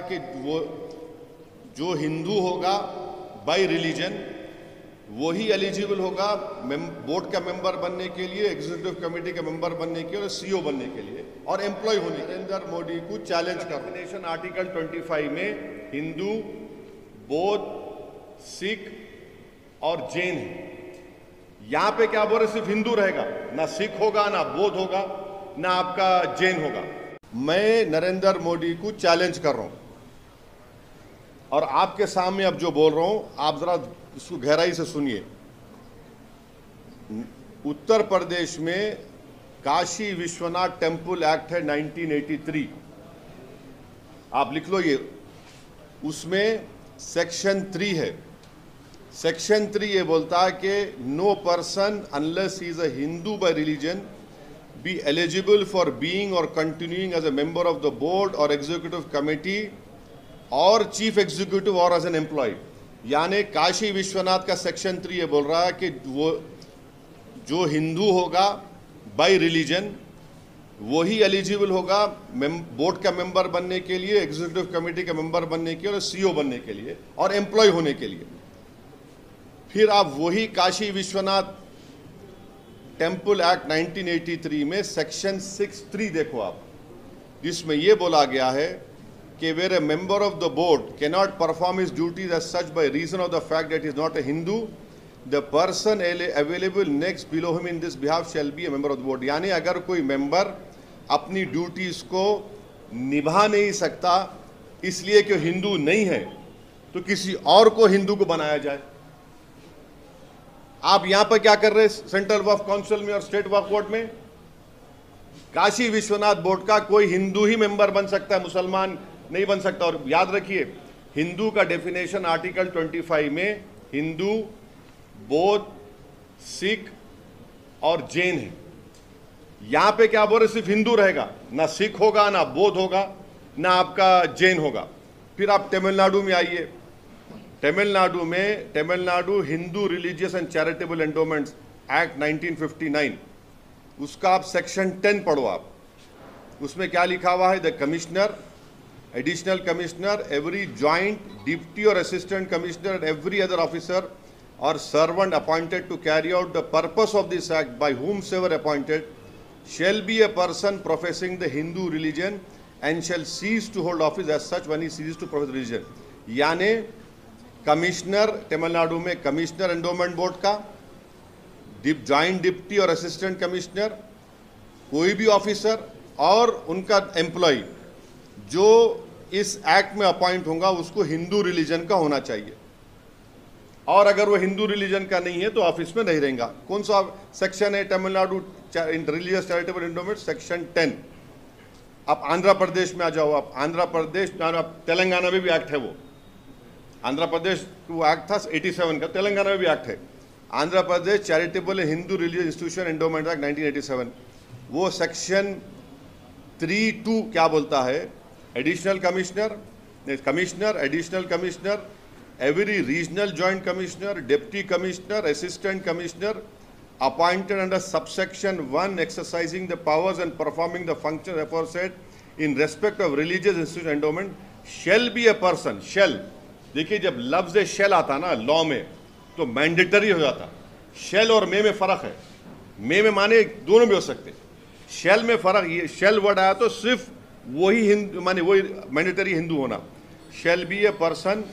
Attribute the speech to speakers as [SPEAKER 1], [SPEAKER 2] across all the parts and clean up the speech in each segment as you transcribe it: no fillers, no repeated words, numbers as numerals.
[SPEAKER 1] कि वो जो हिंदू होगा बाय रिलीजन वही एलिजिबल होगा बोर्ड का मेंबर बनने के लिए, एग्जीक्यूटिव कमेटी का मेंबर बनने के लिए और सीईओ बनने के लिए और एम्प्लॉय होने के लिए। नरेंद्र मोदी को चैलेंज कर डेफिनेशन आर्टिकल 25 में हिंदू, बौद्ध, सिख और जैन है। यहां पे क्या बोल रहे, सिर्फ हिंदू रहेगा, ना सिख होगा, ना बौद्ध होगा, ना आपका जैन होगा। मैं नरेंद्र मोदी को चैलेंज कर रहा हूं और आपके सामने अब जो बोल रहा हूं आप जरा इसको गहराई से सुनिए। उत्तर प्रदेश में काशी विश्वनाथ टेम्पल एक्ट है 1983, आप लिख लो ये। उसमें सेक्शन 3 है। सेक्शन 3 ये बोलता है कि no person unless he is a Hindu by religion be eligible for being or continuing as a member of the board or executive committee or chief executive or as an employee। यानी काशी विश्वनाथ का section 3 ये बोल रहा है कि वो जो हिंदू होगा बाय रिलीजन वही एलिजिबल होगा बोर्ड का मेंबर बनने के लिए, एग्जीक्यूटिव कमेटी का मेंबर बनने के लिए और सीईओ बनने के लिए और एम्प्लॉय होने के लिए। फिर आप वही काशी विश्वनाथ टेम्पल एक्ट 1983 में सेक्शन 6(3) देखो आप, जिसमें यह बोला गया है कि where a member of the board can not perform his duties as such by reason of the fact that is not a Hindu, the person available next below him in this behalf shall be a member of the board. यानी अगर कोई member अपनी duties को निभा नहीं सकता इसलिए कि हिंदू नहीं है तो किसी और को हिंदू को बनाया जाए। आप यहां पर क्या कर रहे हैं, सेंट्रल वक्फ काउंसिल में और स्टेट वक्फ बोर्ड में काशी विश्वनाथ बोर्ड का कोई हिंदू ही मेंबर बन सकता है, मुसलमान नहीं बन सकता। और याद रखिए हिंदू का डेफिनेशन आर्टिकल 25 में हिंदू, बौद्ध, सिख और जैन है। यहां पे क्या बोल रहे, सिर्फ हिंदू रहेगा, ना सिख होगा, ना बौद्ध होगा, ना आपका जैन होगा। फिर आप तमिलनाडु में आइए। Tamil Nadu Hindu religious and charitable endowments act 1959, उसका आप सेक्शन 10 पढ़ो आप। उसमें क्या लिखा हुआ है, the commissioner, additional commissioner, every joint deputy और assistant commissioner and every other officer और servant appointed to carry out the purpose of this act by whom soever appointed shall be a person professing the Hindu religion and shall cease to hold office as such when he ceases to profess religion। यानी commissioner, Tamil Nadu में commissioner endowment board का, joint deputy और assistant commissioner, कोई भी officer और उनका employ जो इस एक्ट में अपॉइंट होगा उसको हिंदू रिलीजन का होना चाहिए और अगर वो हिंदू रिलीजन का नहीं है तो ऑफिस में नहीं रहेगा। कौन सा सेक्शन है Tamil Nadu religious charitable endowment, section 10। आप आंध्र प्रदेश में आ जाओ। आप आंध्र प्रदेश, तेलंगाना में भी एक्ट है वो। आंध्र प्रदेश वो एक्ट था 87 का, तेलंगाना में भी एक्ट है। Andhra Pradesh charitable Hindu religious institution endowment act 1987, वो सेक्शन 3(2) क्या बोलता है, additional commissioner, additional commissioner, every regional joint commissioner, deputy commissioner, assistant commissioner appointed under subsection 1 exercising the powers and performing the functions aforesaid in respect of religious institution endowment shall be a person। shall, देखिए जब लफ्ज shell आता ना law में तो mandatory हो जाता। Shell और मे में फर्क है। मे में माने दोनों भी हो सकते, शेल में फर्क। ये शेल वर्ड आया तो सिर्फ वही हिंदू माने वही मैंडेटरी हिंदू होना। Shall be a person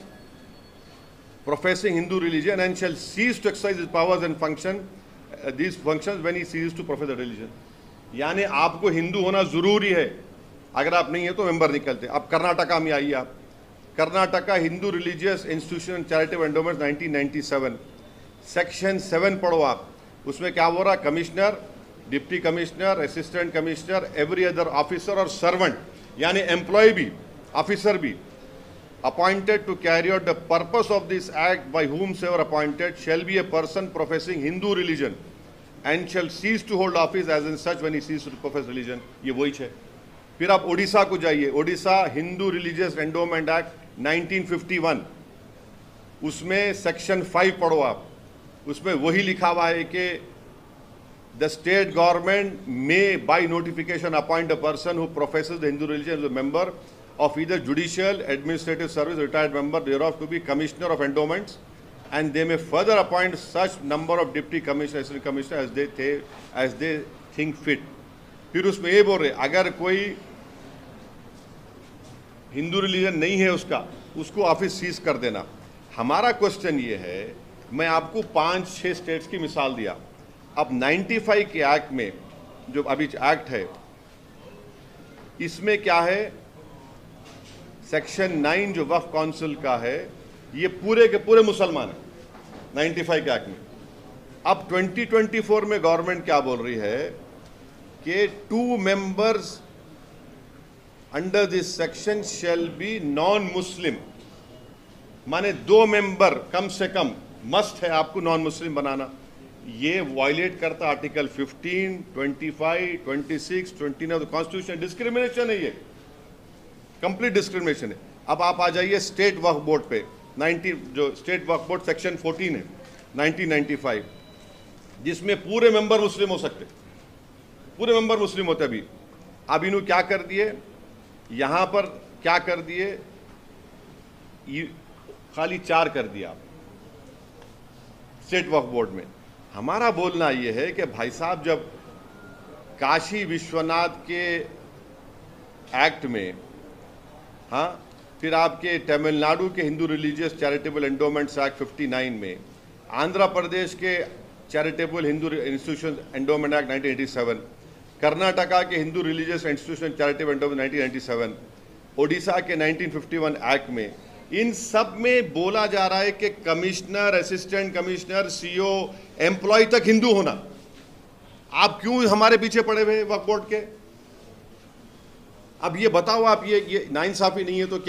[SPEAKER 1] professing Hindu religion and shall cease to exercise his powers and function these functions when he ceases to profess the religion। यानी आपको हिंदू होना जरूरी है, अगर आप नहीं है तो मेंबर निकलते। अब कर्नाटका में आइए आप। Karnataka Hindu religious institution and charitable endowments 1997, section 7 पढ़ो आप। उसमें क्या हो रहा, commissioner, deputy commissioner, assistant commissioner, every other officer और सर्वेंट यानी एम्प्लॉय भी, ऑफिसर भी, appointed to carry out the purpose of this act by whomsoever appointed shall be a person professing Hindu religion and shall cease to hold office as in such when he ceases to profess religion। ये वही है। फिर आप ओडिशा को जाइए। Odisha Hindu religious endowment act 1951, उसमें section 5 पढ़ो आप। उसमें वही लिखा हुआ है कि The state government may by notification appoint a person who professes the Hindu religion as a member of either judicial, administrative service, retired member thereof to be commissioner of endowments, and they may further appoint such number of deputy commissioner, assistant commissioner as they think fit. फिर उसमें ये बोल रहे अगर कोई Hindu religion नहीं है उसको ऑफिस सीज कर देना। हमारा क्वेश्चन ये है, मैं आपको 5-6 स्टेट्स की मिसाल दिया। अब 95 के एक्ट में जो अभी एक्ट है, इसमें क्या है, सेक्शन 9 जो वक्फ काउंसिल का है, ये पूरे के पूरे मुसलमान हैं 95 के एक्ट में। अब 2024 में गवर्नमेंट क्या बोल रही है कि 2 members under this section shall be non Muslim, माने 2 मेंबर कम से कम मस्ट है आपको नॉन मुस्लिम बनाना। ये वायलेट करता आर्टिकल 15, 25, 26, 29 कॉन्स्टिट्यूशन। डिस्क्रिमिनेशन है, ये कंप्लीट डिस्क्रिमिनेशन है। अब आप आ जाइए स्टेट वक्फ बोर्ड पे, 90 जो स्टेट वक्फ बोर्ड सेक्शन 14 है 1995, जिसमें पूरे मेंबर मुस्लिम हो सकते, पूरे मेंबर मुस्लिम होते। अब इन्हों क्या कर दिए, यहां पर क्या कर दिए, खाली 4 कर दिया स्टेट वक्फ बोर्ड में। हमारा बोलना यह है कि भाई साहब, जब काशी विश्वनाथ के एक्ट में, हाँ, फिर आपके तमिलनाडु के Hindu religious charitable endowments act 59 में, आंध्र प्रदेश के charitable Hindu institution endowment act 1987, Karnataka के Hindu religious institution charitable endowment 1997, Odisha के 1951 एक्ट में, इन सब में बोला जा रहा है कि commissioner, assistant commissioner, CO, employ तक हिंदू होना। आप क्यों हमारे पीछे पड़े हुए वक्फ बोर्ड के? अब ये बताओ, आप ये नाइंसाफी नहीं है तो क्या